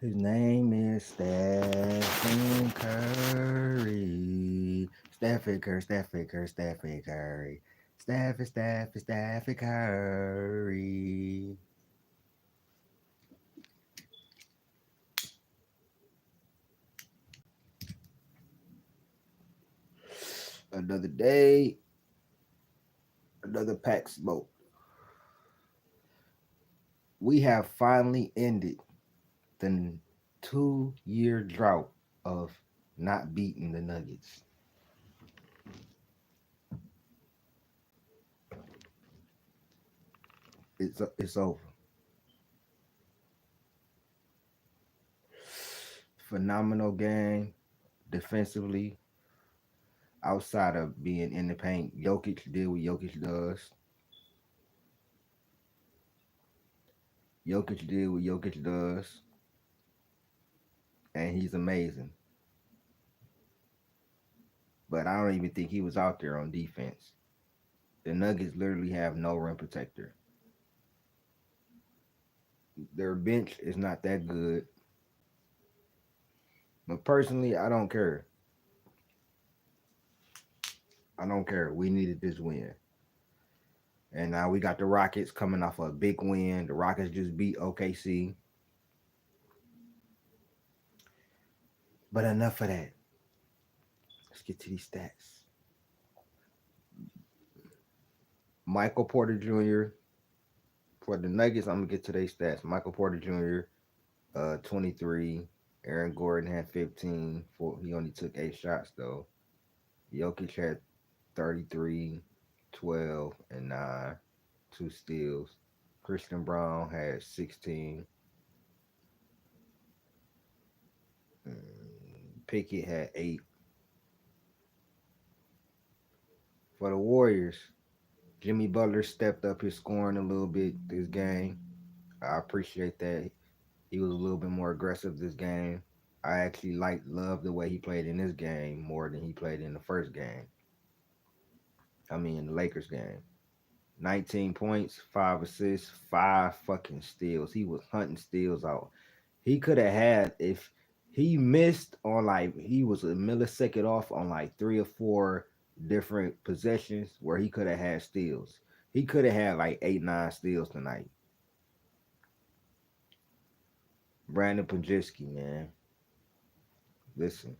His name is Stephen Curry. Stephen Curry, Stephen Curry, Stephen Curry. Stephen Curry. Another day, another pack smoke. We have finally ended the 2-year drought of not beating the Nuggets. It's over. Phenomenal game defensively. Outside of being in the paint, Jokic did what Jokic does. Jokic did what Jokic does, and he's amazing. But I don't even think he was out there on defense. The Nuggets literally have no rim protector. Their bench is not that good. But personally, I don't care. I don't care. We needed this win. And now we got the Rockets coming off a big win. The Rockets just beat OKC. But enough of that. Let's get to these stats. Michael Porter Jr. For the Nuggets, I'm gonna get to their stats. Michael Porter Jr. 23. Aaron Gordon had 15. He only took 8 shots though. Jokic had 33, 12, and 9, 2 steals. Christian Brown had 16. Pickett had 8. For the Warriors, Jimmy Butler stepped up his scoring a little bit this game. I appreciate that. He was a little bit more aggressive this game. I actually love the way he played in this game more than he played in the first game. I mean, in the Lakers game. 19 points, 5 assists, 5 fucking steals. He was hunting steals out. He could have had, if he missed on like, he was a millisecond off on like 3 or 4 different possessions where he could have had steals. He could have had like 8, 9 steals tonight. Brandon Pajewski, man. Listen.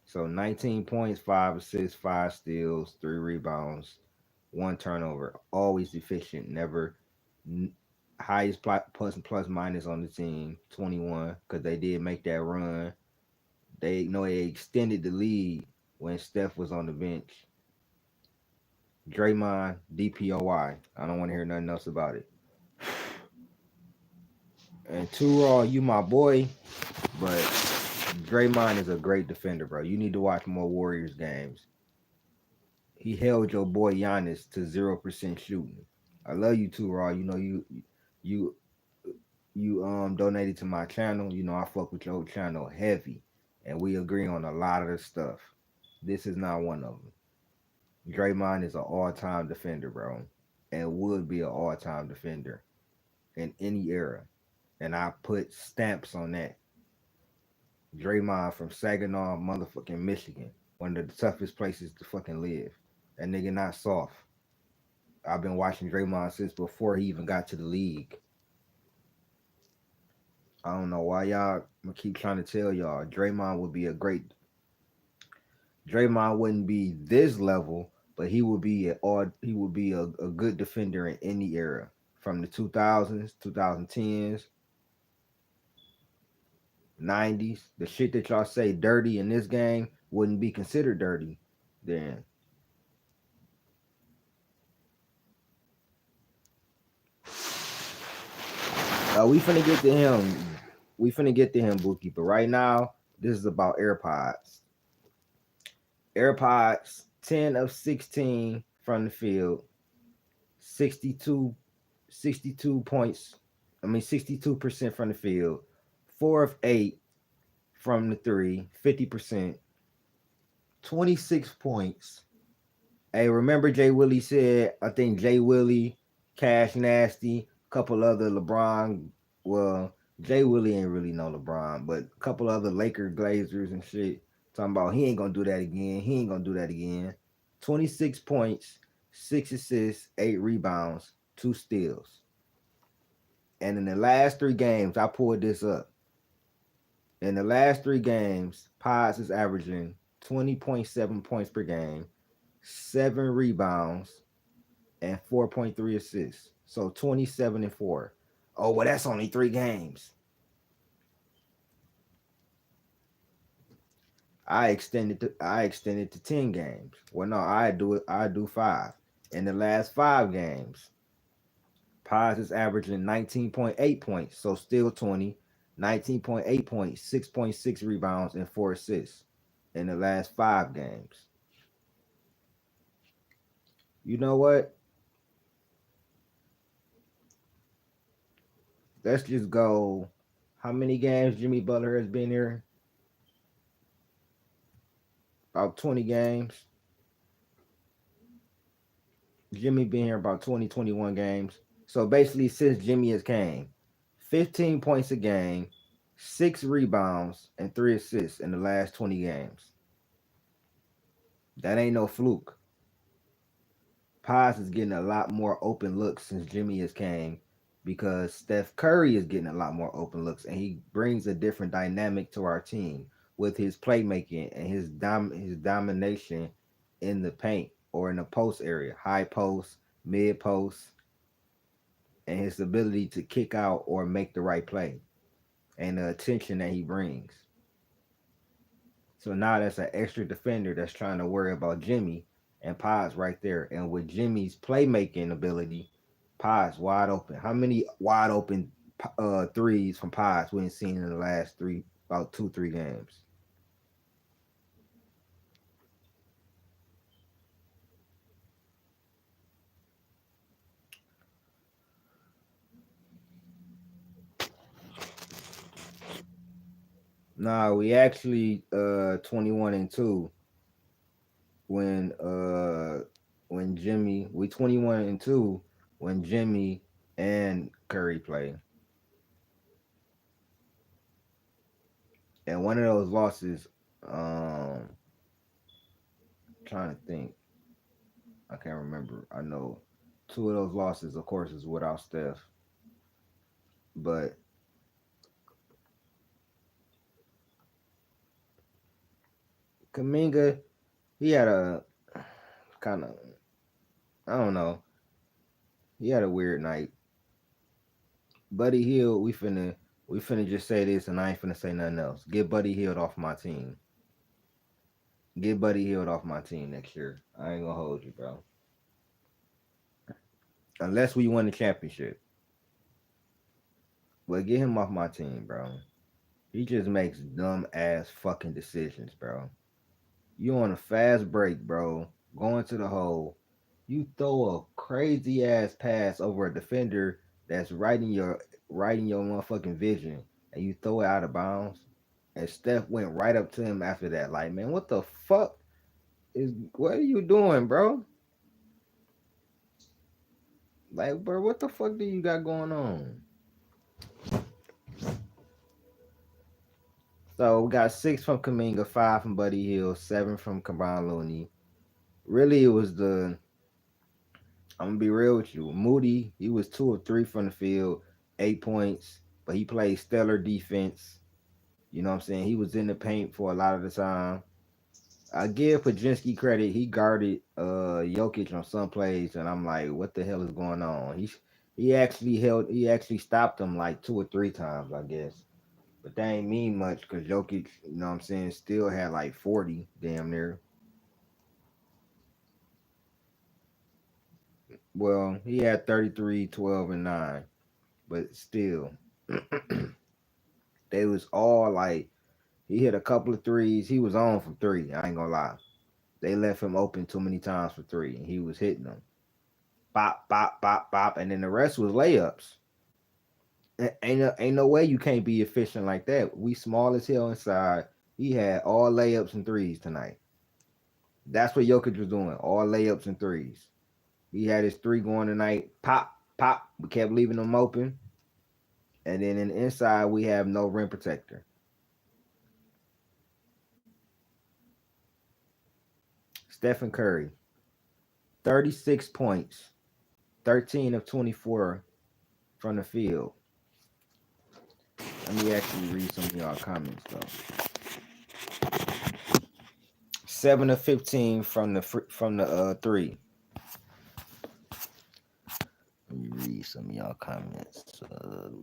So 19 points, 5 assists, 5 steals, 3 rebounds, 1 turnover. Always efficient. Never highest plus minus on the team, 21, because they did make that run. They know they extended the lead when Steph was on the bench. Draymond, DPOY. I don't want to hear nothing else about it. And two raw, you my boy, but Draymond is a great defender, bro. You need to watch more Warriors games. He held your boy Giannis to 0% shooting. I love you too, Raw. You know you you donated to my channel. You know I fuck with your channel heavy, and we agree on a lot of the stuff. This is not one of them. Draymond is an all-time defender, bro, and would be an all-time defender in any era. And I put stamps on that. Draymond from Saginaw, motherfucking Michigan, one of the toughest places to fucking live. That nigga not soft. I've been watching Draymond since before he even got to the league. I don't know why y'all keep trying to tell y'all Draymond would be a great. Draymond wouldn't be this level, but he would be a good defender in any era from the 2000s, 2010s, 90s. The shit that y'all say dirty in this game wouldn't be considered dirty then. We finna get to him. We finna get to him, Bookie. But right now, this is about AirPods. AirPods, 10 of 16 from the field, 62, 62 points. 62% from the field, 4 of 8 from the three, 50%, 26 points. Hey, remember Jay Willie said, I think Jay Willie, Cash Nasty, a couple other LeBron, well, Jay Willie ain't really know LeBron, but a couple other Laker Glazers and shit talking about he ain't gonna do that again. He ain't gonna do that again. 26 points, 6 assists, 8 rebounds, 2 steals. And in the last 3 games, I pulled this up. In the last 3 games, Pods is averaging 20.7 points per game, 7 rebounds, and 4.3 assists. So 27 and 4. Oh, well, that's only 3 games. I extended to 10 games. Well, no, I do 5. In the last 5 games, Pies is averaging 19.8 points, so still 20, 19.8 points, 6.6 rebounds, and 4 assists in the last 5 games. You know what? Let's just go. How many games Jimmy Butler has been here? About 20 games. Jimmy been here about 20, 21 games. So basically, since Jimmy has came, 15 points a game, 6 rebounds, and 3 assists in the last 20 games. That ain't no fluke. Pies is getting a lot more open looks since Jimmy has came because Steph Curry is getting a lot more open looks and he brings a different dynamic to our team with his playmaking and his domination in the paint or in the post area, high post, mid post, and his ability to kick out or make the right play and the attention that he brings. So now that's an extra defender that's trying to worry about Jimmy and Pod's right there. And with Jimmy's playmaking ability, Pod's wide open. How many wide open threes from Pod's we ain't seen in the last about 2, 3 games? Nah, we actually 21-2 when Jimmy we 21-2 when Jimmy and Curry play. And one of those losses, trying to think, I can't remember. I know 2 of those losses, of course, is without Steph, but Kaminga, he had a kind of, I don't know, he had a weird night. Buddy Hield, we finna just say this, and I ain't finna say nothing else. Get Buddy Hield off my team. Get Buddy Hield off my team next year. I ain't gonna hold you, bro. Unless we win the championship, but get him off my team, bro. He just makes dumb ass fucking decisions, bro. You on a fast break, bro. Going to the hole. You throw a crazy ass pass over a defender that's right in your motherfucking vision, and you throw it out of bounds. And Steph went right up to him after that. Like, man, what the fuck what are you doing, bro? Like, bro, what the fuck do you got going on? So we got 6 from Kaminga, 5 from Buddy Hill, 7 from Kevon Looney. Really, it was the I'm gonna be real with you. Moody, he was 2 of 3 from the field, 8 points, but he played stellar defense. You know what I'm saying? He was in the paint for a lot of the time. I give Pajinski credit. He guarded Jokic on some plays, and I'm like, what the hell is going on? He actually stopped him like 2 or 3 times, I guess. But that ain't mean much because Jokic, you know what I'm saying, still had like 40 damn near. Well, he had 33, 12, and 9, but still. They was all like he hit a couple of threes. He was on from three. I ain't gonna lie. They left him open too many times for three, and he was hitting them. Bop, bop, bop, bop, and then the rest was layups. Ain't no way you can't be efficient like that. We small as hell inside. He had all layups and threes tonight. That's what Jokic was doing. All layups and threes. He had his three going tonight. Pop, pop. We kept leaving them open. And then in the inside, we have no rim protector. Stephen Curry, 36 points, 13 of 24 from the field. Let me actually read some of y'all comments though. 7 of 15 from the three. Let me read some of y'all comments.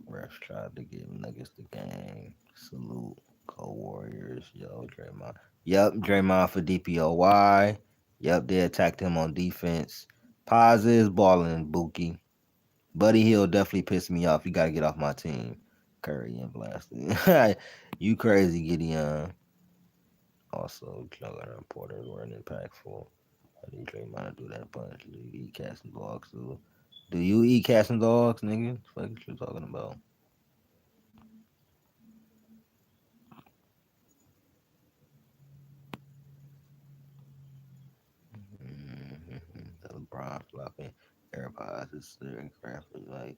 Refs tried to give Nuggets the game. Salute. Go Warriors. Yo, Draymond. Yep, Draymond for DPOY. Yep, they attacked him on defense. Paz is balling, Buki. Buddy Hill definitely pissed me off. You got to get off my team. Curry and blasted. You crazy, Gideon. Also, Jugger and Porter weren't impactful. I need Draymond to do that punch. Do you eat cats and dogs, too? Do you eat cats and dogs, nigga? What you talking about? The LeBron flopping AirPods is staring craftly like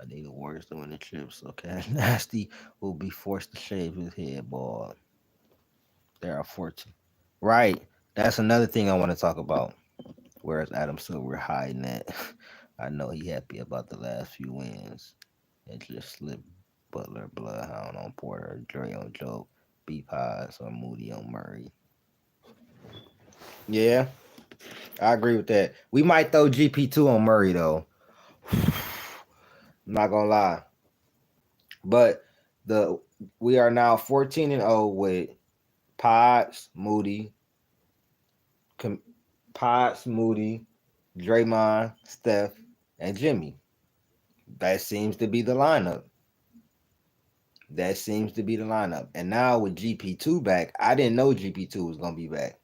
I need the Warriors to win the chip so Cash Nasty will be forced to shave his head bald. There are 14. Right. That's another thing I want to talk about. Whereas Adam Silver hiding that. I know he happy about the last few wins. It just slipped Butler, Bloodhound on Porter, Dre on Joe, B Pies or Moody on Murray. Yeah, I agree with that. We might throw GP2 on Murray though. I'm not gonna lie. But the we are now 14-0 with Pods, Moody, Pods, Moody, Draymond, Steph, and Jimmy. That seems to be the lineup. That seems to be the lineup. And now with GP2 back, I didn't know GP2 was gonna be back.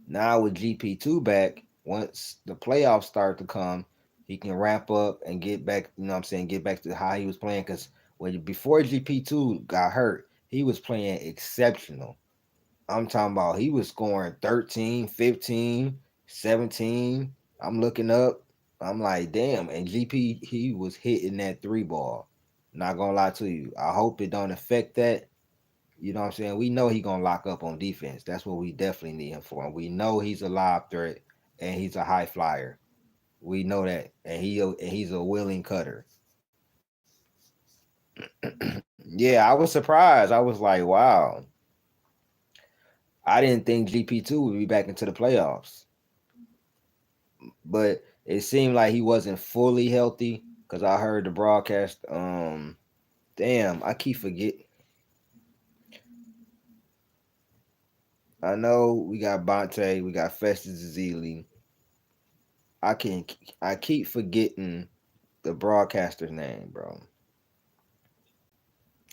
Now with GP2 back, once the playoffs start to come, he can ramp up and get back, you know what I'm saying, get back to how he was playing. Because when before GP2 got hurt, he was playing exceptional. I'm talking about he was scoring 13, 15, 17. I'm looking up. I'm like, damn. And GP, he was hitting that three ball. Not gonna lie to you. I hope it don't affect that. You know what I'm saying? We know he gonna lock up on defense. That's what we definitely need him for. And we know he's a live threat and he's a high flyer. We know that, and he's a willing cutter. Yeah, I was surprised. I was like, wow. I didn't think GP2 would be back into the playoffs, but it seemed like he wasn't fully healthy because I heard the broadcast. Damn, I keep forgetting. I know we got Bonte, we got Festus Ezeli. I can I keep forgetting the broadcaster's name, bro.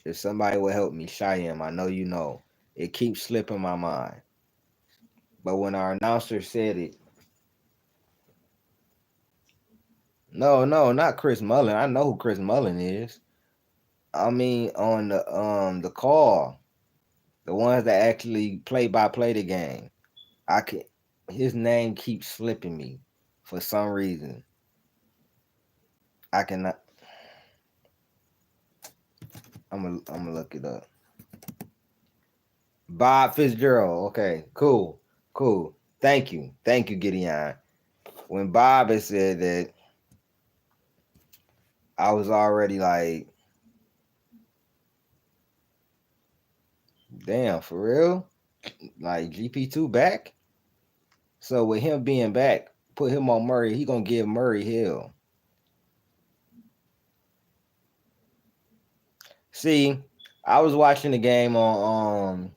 If somebody will help me, Cheyenne, I know you know. It keeps slipping my mind. But when our announcer said it, no, no, not Chris Mullen. I know who Chris Mullen is. I mean on the call, the ones that actually play by play the game. I can his name keeps slipping me for some reason. I cannot I'm gonna look it up. Bob Fitzgerald. Okay, cool. Cool. Thank you. Thank you, Gideon. When Bob had said that, I was already like, damn, for real? Like GP2 back? So with him being back, put him on Murray, he gonna give Murray hell. See, I was watching the game I'm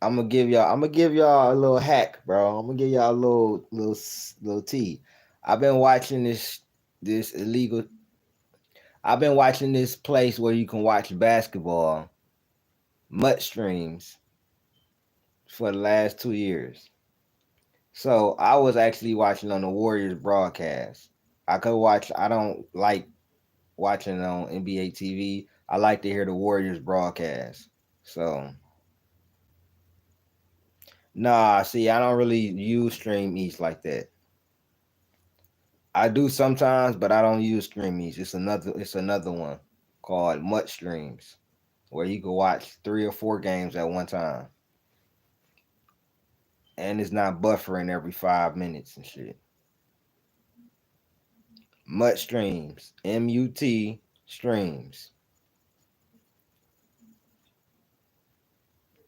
gonna give y'all a little hack, bro. I'm gonna give y'all a little tea. I've been watching this illegal I've been watching this place where you can watch basketball, Mutt Streams, for the last 2 years. So I was actually watching on the Warriors broadcast. I don't like watching on NBA TV. I like to hear the Warriors broadcast. So nah, see, I don't really use Stream East like that. I do sometimes, but I don't use Streamies. It's another one called Mutt Streams, where you can watch 3 or 4 games at one time, and it's not buffering every 5 minutes and shit. Mutt Streams, MUT Streams.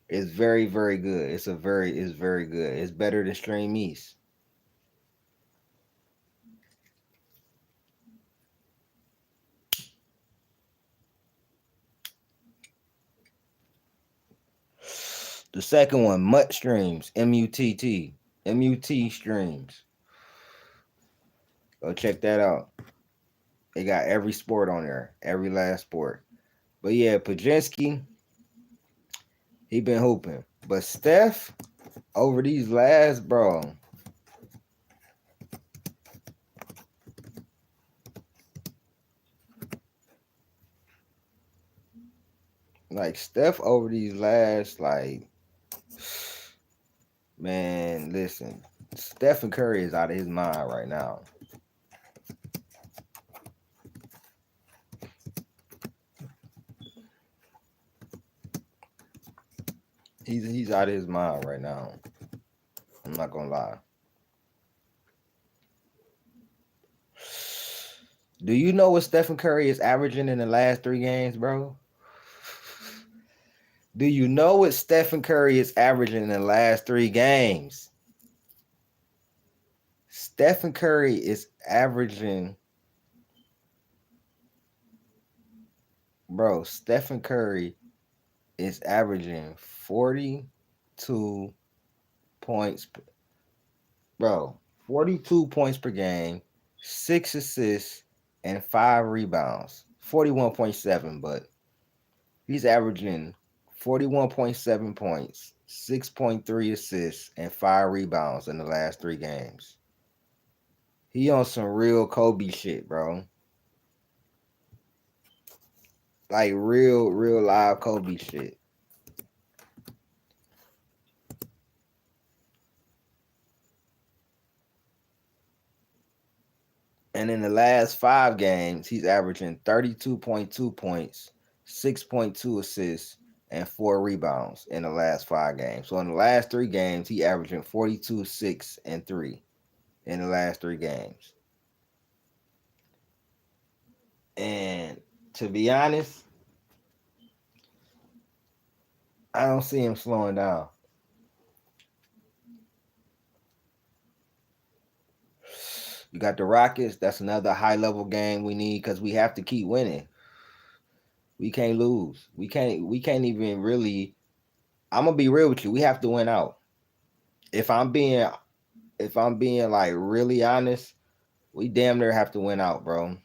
It's very, very good. It's very good. It's better than Streamies. The second one, Mutt Streams, MUTT, MUT Streams. Go check that out. They got every sport on there, every last sport. But yeah, Pajinski, he been hooping. But Steph, over these last, bro, like Steph over these last, like, man, listen, Stephen Curry is out of his mind right now. He's out of his mind right now. I'm not gonna lie. Do you know what Stephen Curry is averaging in the last 3 games, bro? Do you know what Stephen Curry is averaging in the last 3 games? Stephen Curry is averaging, bro, Stephen Curry is averaging 42 points, bro, 42 points per game, 6 assists, and 5 rebounds. 41.7, but he's averaging 41.7 points, 6.3 assists, and 5 rebounds in the last 3 games. He on some real Kobe shit, bro. Like real live Kobe shit. And in the last 5 games, he's averaging 32.2 points, 6.2 assists, and 4 rebounds in the last 5 games. So in the last 3 games, he averaging 42, 6, and 3 in the last 3 games. And to be honest, I don't see him slowing down. You got the Rockets. That's another high level game we need because we have to keep winning. We can't lose. We can't even really. I'm gonna be real with you. We have to win out. If I'm being like really honest, we damn near have to win out, bro.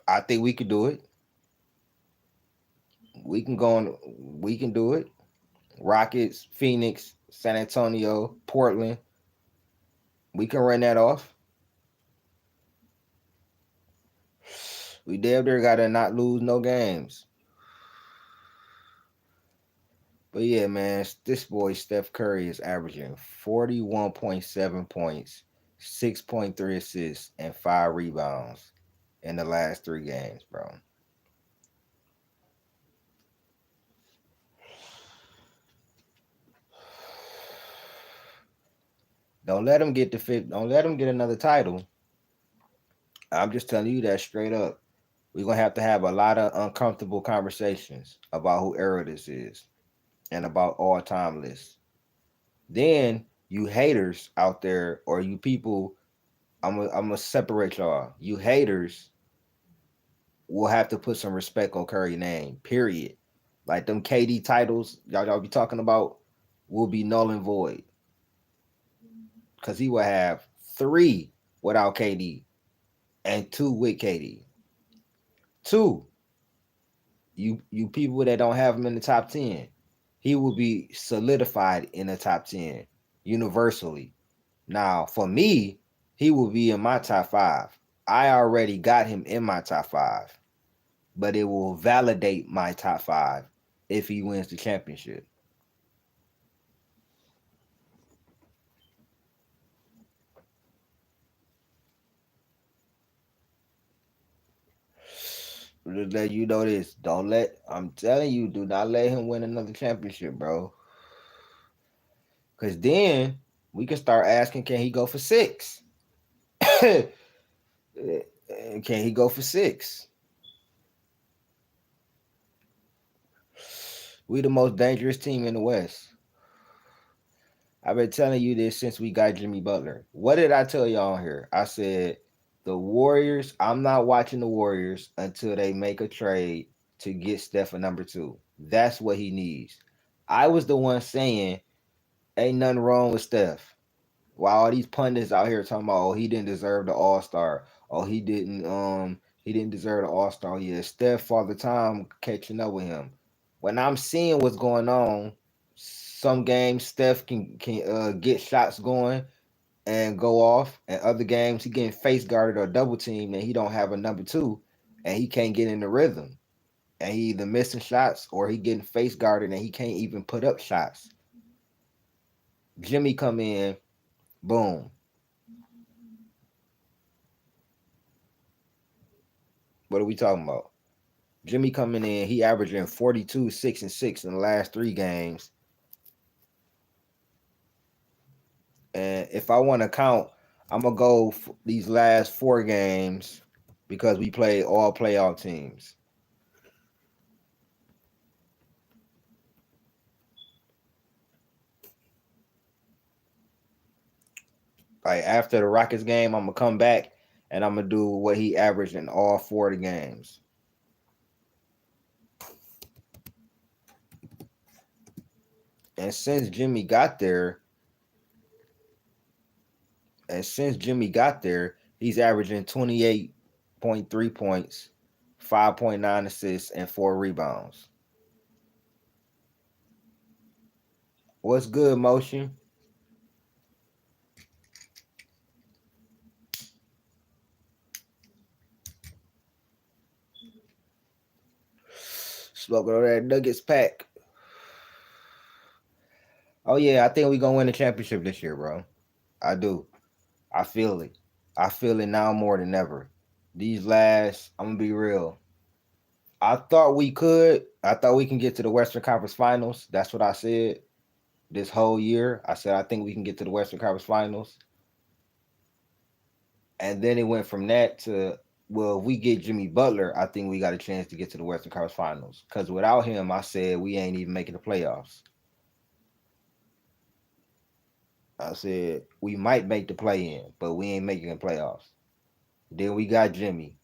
I think we could do it. We can go on. We can do it. Rockets, Phoenix, San Antonio, Portland. We can run that off. We damn near gotta not lose no games. But yeah, man, this boy Steph Curry is averaging 41.7 points, 6.3 assists, and 5 rebounds in the last 3 games, bro. Don't let him get the fit. Don't let him get another title. I'm just telling you that straight up. We're gonna have to have a lot of uncomfortable conversations about who era this is and about all time lists. Then you haters out there, or you people, I'm gonna separate y'all. You haters will have to put some respect on Curry name. Period. Like them KD titles y'all be talking about will be null and void because he will have 3 without KD and 2 with KD. 2. You people that don't have him in the top 10, he will be solidified in the top 10 universally. Now, for me, he will be in my top 5. I already got him in my top 5, but it will validate my top 5 if he wins the championship. Let you know this. I'm telling you, do not let him win another championship, bro. Cause then we can start asking, can he go for 6? Can he go for 6? We the most dangerous team in the West. I've been telling you this since we got Jimmy Butler. What did I tell y'all here? I said the Warriors, I'm not watching the Warriors until they make a trade to get Steph a number 2. That's what he needs. I was the one saying ain't nothing wrong with Steph. While all these pundits out here talking about, oh, he didn't deserve the All-Star. Oh, he didn't deserve the All-Star. Yeah, Steph all the time catching up with him. When I'm seeing what's going on, some games Steph can get shots going and go off, and other games he getting face guarded or double teamed and he don't have a number 2 and he can't get in the rhythm. And he either missing shots or he getting face guarded and he can't even put up shots. Jimmy come in, boom. What are we talking about? Jimmy coming in, he averaging 42, 6, and 6 in the last 3 games. And if I want to count, I'm gonna go these last 4 games because we play all playoff teams. Like after the Rockets game, I'm gonna come back and I'm gonna do what he averaged in all 4 of the games. And since Jimmy got there, he's averaging 28.3 points, 5.9 assists, and 4 rebounds. What's good, Motion? Smoking on that Nuggets pack. Oh yeah, I think we gonna win the championship this year, bro. I do. I feel it. I feel it now more than ever. These last, I'm gonna be real. I thought we could. I thought we can get to the Western Conference Finals. That's what I said this whole year. I said I think we can get to the Western Conference Finals. And then it went from that to, well, if we get Jimmy Butler, I think we got a chance to get to the Western Conference Finals. Because without him, I said we ain't even making the playoffs. I said we might make the play in, but we ain't making the playoffs. Then we got Jimmy,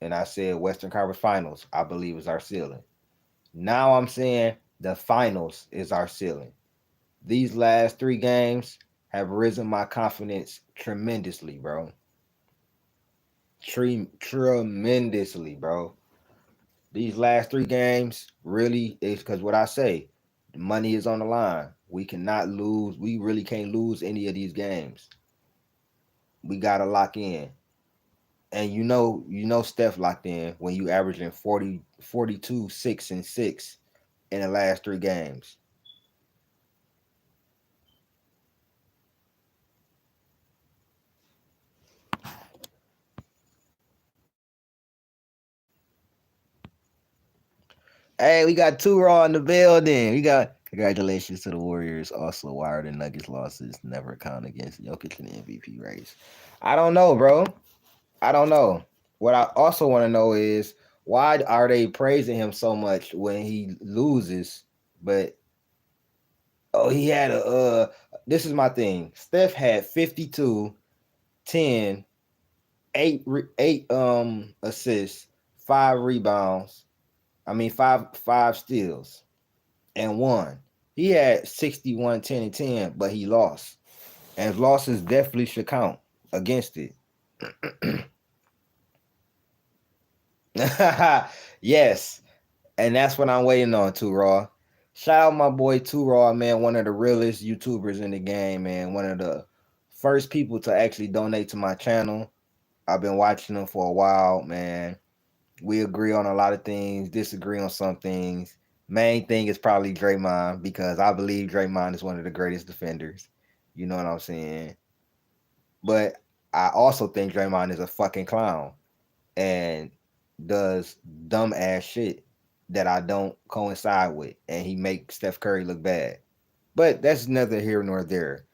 and I said Western Conference Finals, I believe, is our ceiling. Now I'm saying the finals is our ceiling. These last 3 games have risen my confidence tremendously, bro. Tremendously, bro. These last 3 games really is because what I say, the money is on the line. We cannot lose. We really can't lose any of these games. We gotta lock in. And Steph locked in when you averaging 40, 42, 6, and 6 in the last 3 games. Hey, we got 2 Raw in the building. We got congratulations to the Warriors. Also, why are the Nuggets losses never count against Jokic in the MVP race? I don't know, bro. I don't know. What I also want to know is why are they praising him so much when he loses? But he had this is my thing. Steph had 52, 10, 8 assists, 5 rebounds. I mean 5 steals and 1. He had 61, 10, and 10, but he lost. And losses definitely should count against it. Yes. And that's what I'm waiting on, Too Raw. Shout out my boy Too Raw, man. One of the realest YouTubers in the game, man. One of the first people to actually donate to my channel. I've been watching him for a while, man. We agree on a lot of things, disagree on some things. Main thing is probably Draymond because I believe Draymond is one of the greatest defenders. You know what I'm saying? But I also think Draymond is a fucking clown. And does dumb ass shit that I don't coincide with, and he makes Steph Curry look bad. But that's neither here nor there.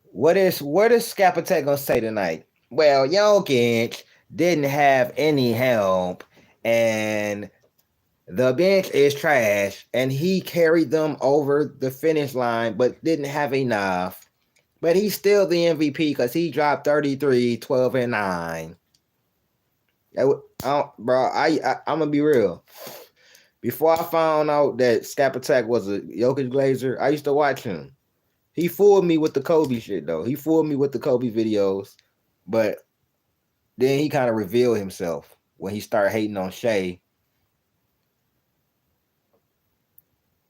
What is Skapatek gonna say tonight? Well, Jokic didn't have any help, and the bench is trash, and he carried them over the finish line, but didn't have enough. But he's still the MVP because he dropped 33, 12, and 9. Bro, I'm gonna be real. Before I found out that Skapatek was a Jokic Glazer, I used to watch him. He fooled me with the Kobe shit though. He fooled me with the Kobe videos, but then he kind of revealed himself when he started hating on Shea.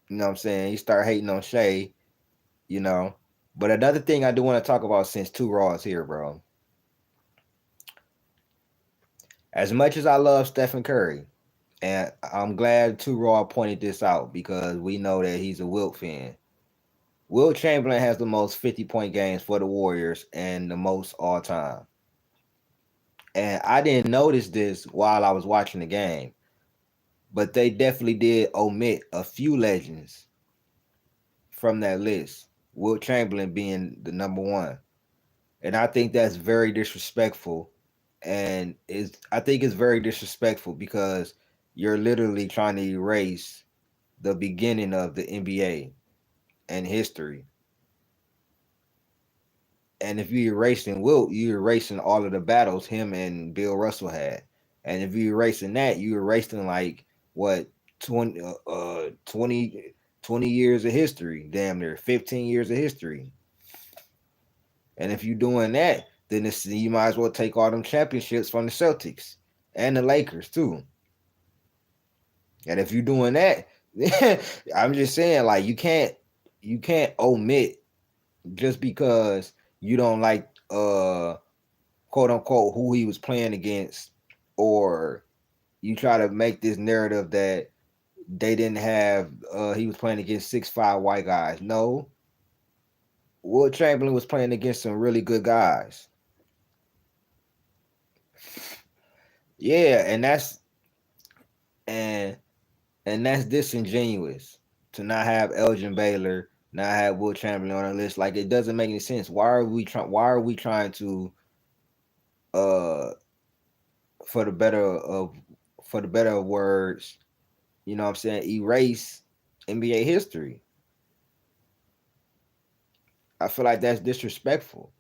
You know what I'm saying? He started hating on Shea, you know. But another thing I do want to talk about since Two Raw is here, bro. As much as I love Stephen Curry, and I'm glad Two Raw pointed this out because we know that he's a Wilt fan. Wilt Chamberlain has the most 50-point games for the Warriors and the most all time. And I didn't notice this while I was watching the game, but they definitely did omit a few legends from that list. Wilt Chamberlain being the number one. And I think that's very disrespectful. And I think it's very disrespectful because you're literally trying to erase the beginning of the NBA and history. And if you're erasing Wilt, you're erasing all of the battles him and Bill Russell had. And if you're erasing that, you're erasing like what 20 years of history, damn near 15 years of history. And if you're doing that, then you might as well take all them championships from the Celtics and the Lakers too. And if you're doing that, I'm just saying, like, you can't omit just because you don't like quote unquote who he was playing against, or you try to make this narrative that they didn't have he was playing against 6'5" white guys. No. Wilt Chamberlain was playing against some really good guys. Yeah, and that's disingenuous to not have Elgin Baylor, not have Wilt Chamberlain on the list. Like, it doesn't make any sense. Why are we trying to for the better of words, you know what I'm saying, erase NBA history? I feel like that's disrespectful.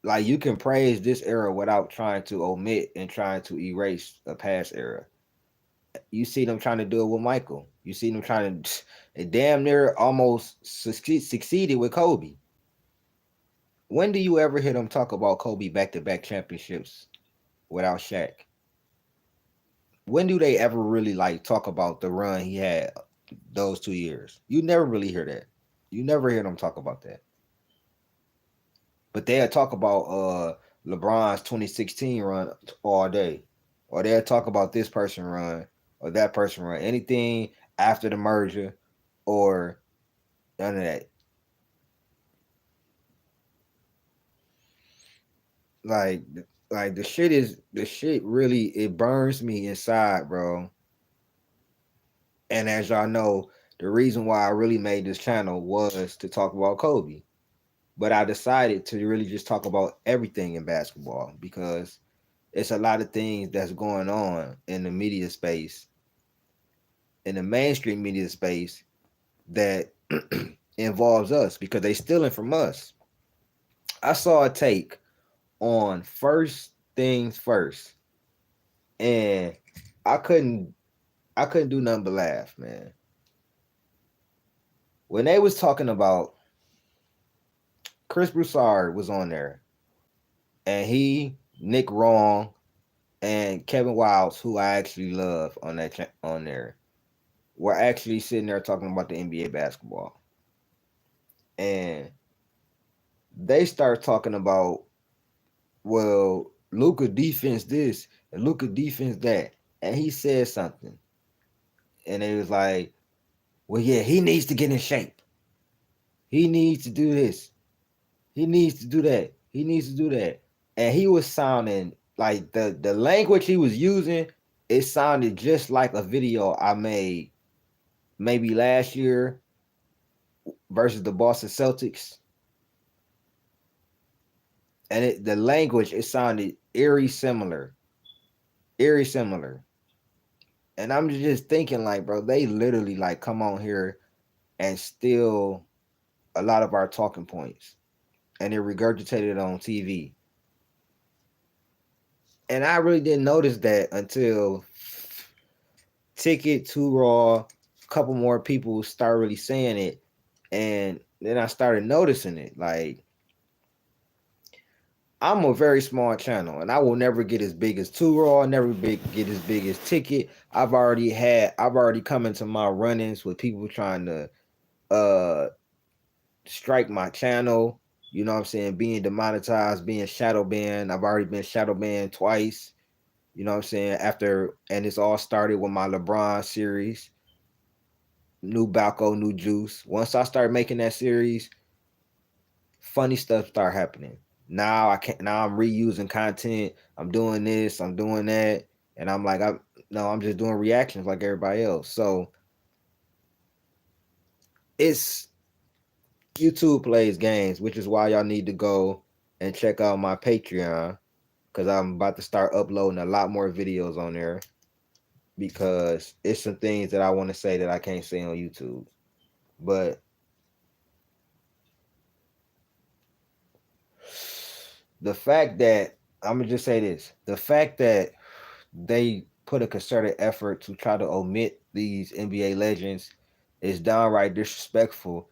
Like, you can praise this era without trying to omit and trying to erase a past era. You see them trying to do it with Michael. You see them trying to, it damn near almost succeeded with Kobe. When do you ever hear them talk about Kobe back-to-back championships without Shaq? When do they ever really like talk about the run he had those 2 years? You never really hear that. You never hear them talk about that. But they'll talk about LeBron's 2016 run all day. Or they'll talk about this person run or that person run. Anything after the merger or none of that. Like the shit really, it burns me inside, bro. And as y'all know, the reason why I really made this channel was to talk about Kobe. But I decided to really just talk about everything in basketball because it's a lot of things that's going on in the media space, in the mainstream media space, that involves us because they stealing from us. I saw a take on First Things First, and I couldn't do nothing but laugh, man. When they was talking about Chris Broussard was on there, and Nick Wrong, and Kevin Wilds, who I actually love on there, were actually sitting there talking about the NBA basketball, and they start talking about, well, Luka defense this and Luka defense that, and he said something, and it was like, well, yeah, he needs to get in shape. He needs to do this. He needs to do that. He needs to do that. And he was sounding like the language he was using, it sounded just like a video I made maybe last year versus the Boston Celtics. And the language, it sounded eerie similar. And I'm just thinking, like, bro, they literally like come on here and steal a lot of our talking points, and they regurgitated it on TV. And I really didn't notice that until Ticket, Too Raw, a couple more people start really saying it, and then I started noticing it. Like, I'm a very small channel, and I will never get as big as Too Raw, get as big as Ticket. I've already come into my run-ins with people trying to strike my channel. You know what I'm saying? Being demonetized, being shadow banned. I've already been shadow banned twice. You know what I'm saying? And it's all started with my LeBron series, new Balco, new Juice. Once I start making that series, funny stuff start happening. Now I can't. Now I'm reusing content. I'm doing this. I'm doing that, and I'm like, I'm just doing reactions like everybody else. So it's YouTube plays games, which is why y'all need to go and check out my Patreon, because I'm about to start uploading a lot more videos on there, because it's some things that I want to say that I can't say on YouTube. But the fact that, I'm gonna just say this, the fact that they put a concerted effort to try to omit these NBA legends is downright disrespectful,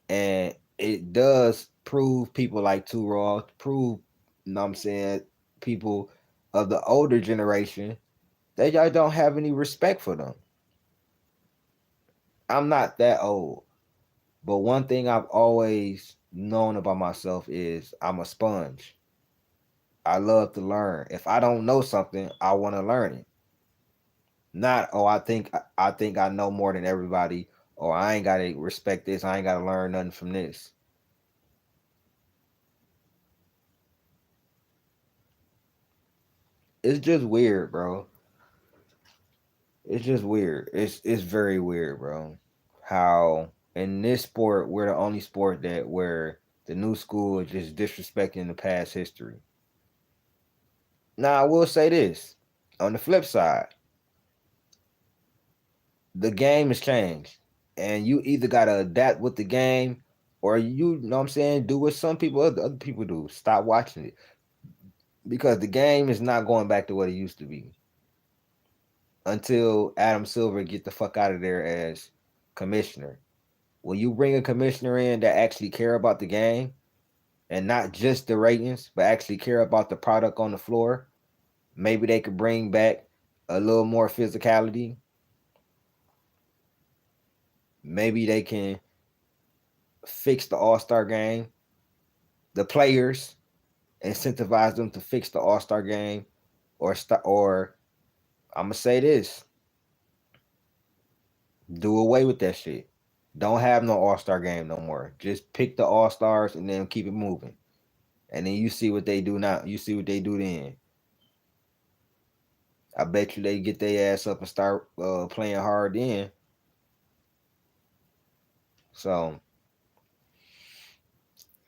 and it does prove people like Two Raw, prove, you know what I'm saying, people of the older generation, they y'all don't have any respect for them. I'm not that old, but one thing I've always known about myself is I'm a sponge. I love to learn. If I don't know something, I want to learn it. Not, oh, I think I know more than everybody, or I ain't gotta respect this, I ain't gotta learn nothing from this. It's just weird, bro. It's just weird. It's very weird, bro. How in this sport we're the only sport that where the new school is just disrespecting the past history. Now I will say this. On the flip side, the game has changed. And you either gotta adapt with the game, or you know what I'm saying, do what some people other people do. Stop watching it. Because the game is not going back to what it used to be until Adam Silver get the fuck out of there as commissioner. When you bring a commissioner in that actually care about the game and not just the ratings, but actually care about the product on the floor, maybe they could bring back a little more physicality. Maybe they can fix the All-Star game. The players, incentivize them to fix the All-Star game, or I'm gonna say this, do away with that shit. Don't have no All-Star game no more. Just pick the All-Stars and then keep it moving. And then you see what they do now. You see what they do then. I bet you they get their ass up and start playing hard then. So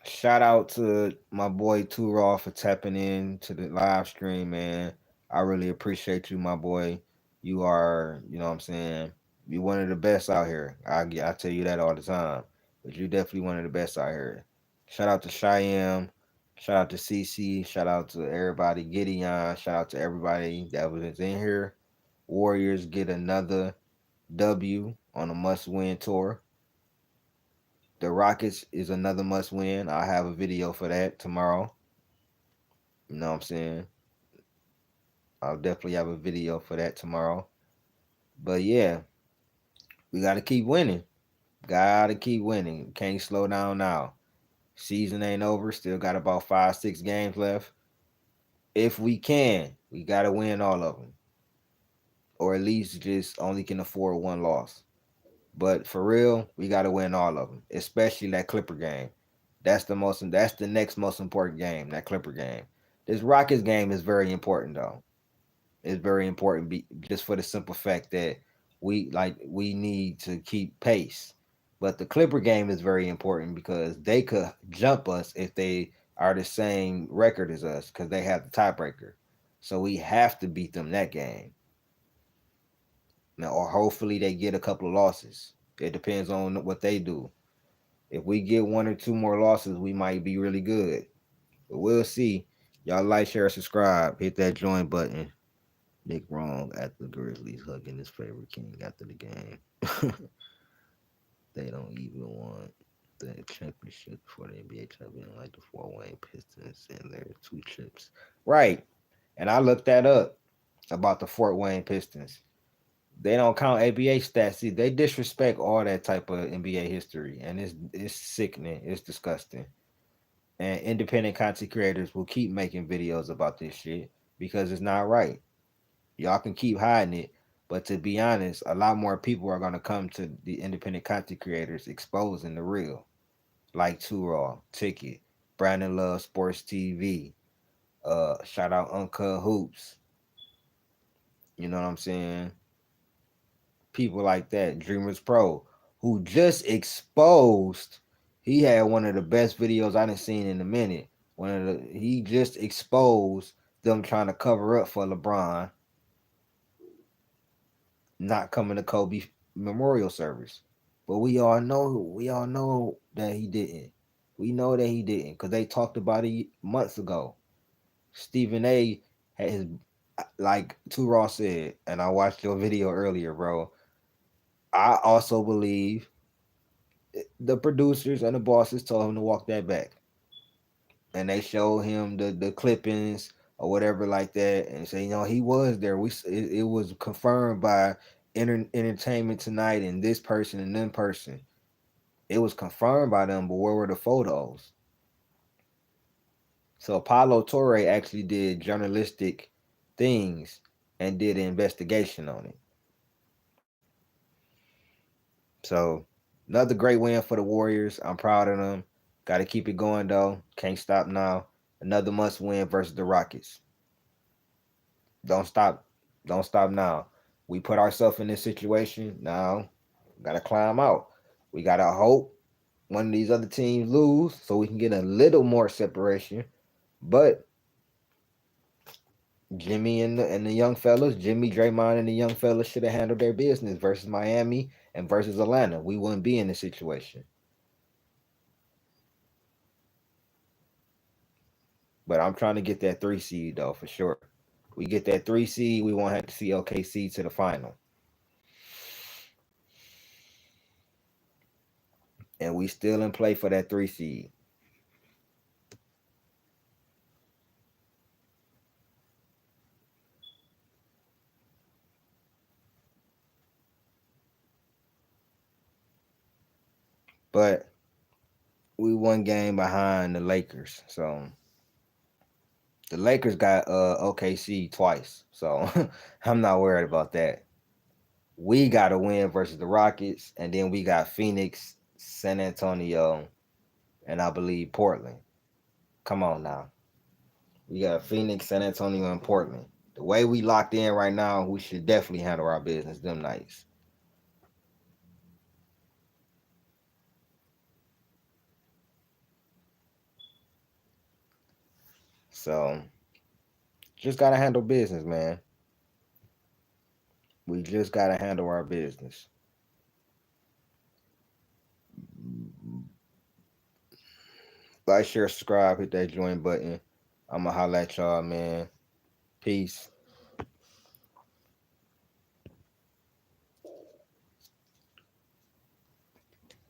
shout out to my boy Too Raw for tapping in to the live stream, man. I really appreciate you, my boy. You are, you know what I'm saying, you one of the best out here. I tell you that all the time. But you definitely one of the best out here. Shout out to Cheyenne. Shout out to CC. Shout out to everybody. Gideon. Shout out to everybody that was in here. Warriors get another W on a must win tour. The Rockets is another must win. I have a video for that tomorrow. You know what I'm saying? I'll definitely have a video for that tomorrow. But yeah, we got to keep winning. Got to keep winning. Can't slow down now. Season ain't over. Still got about 5, 6 games left. If we can, we got to win all of them. Or at least just only can afford one loss. But for real, we got to win all of them, especially that Clipper game. That's the next most important game, that Clipper game. This Rockets game is very important though. It's very important just for the simple fact that we need to keep pace. But the Clipper game is very important because they could jump us if they are the same record as us because they have the tiebreaker. So we have to beat them that game. Now, or hopefully they get a couple of losses. It depends on what they do. If we get one or two more losses, we might be really good. But we'll see. Y'all like, share, subscribe, hit that join button. Nick Wrong at the Grizzlies hugging his favorite king after the game. They don't even want the championship for the NBA champion like the Fort Wayne Pistons and their two chips. Right. And I looked that up about the Fort Wayne Pistons. They don't count ABA stats. See, they disrespect all that type of NBA history, and it's sickening. It's disgusting. And independent content creators will keep making videos about this shit because it's not right. Y'all can keep hiding it, but to be honest, a lot more people are gonna come to the independent content creators exposing the real, like Two Raw, Ticket, Brandon Love Sports TV, shout out Uncut Hoops. You know what I'm saying? People like that, Dreamers Pro, who just exposed. He had one of the best videos I done seen in a minute. He just exposed them trying to cover up for LeBron not coming to Kobe memorial service. But we all know that he didn't. We know that he didn't because they talked about it months ago. Stephen A had his like Two Raw said, and I watched your video earlier, bro. I also believe the producers and the bosses told him to walk that back, and they showed him the clippings or whatever like that, and say, he was there. It was confirmed by Entertainment Tonight and this person and then person. It was confirmed by them, but where were the photos? So Paulo Torre actually did journalistic things and did an investigation on it. So another great win for the Warriors. I'm proud of them. Got to keep it going though. Can't stop now. Another must win versus the Rockets. Don't stop. Don't stop now. We put ourselves in this situation. Now, got to climb out. We got to hope one of these other teams lose so we can get a little more separation. But Jimmy and the young fellas, Jimmy, Draymond, and the young fellas should have handled their business versus Miami and versus Atlanta. We wouldn't be in this situation. But I'm trying to get that 3 seed though for sure. We get that 3 seed, we won't have to see OKC to the final. And we still in play for that 3 seed. But we one game behind the Lakers. So the Lakers got OKC twice. So I'm not worried about that. We got to win versus the Rockets, and then we got Phoenix, San Antonio, and I believe Portland. Come on now. We got Phoenix, San Antonio, and Portland. The way we locked in right now, we should definitely handle our business them nights. So just gotta handle business, man. We just gotta handle our business. Like, share, subscribe, hit that join button. I'ma holla at y'all, man. Peace.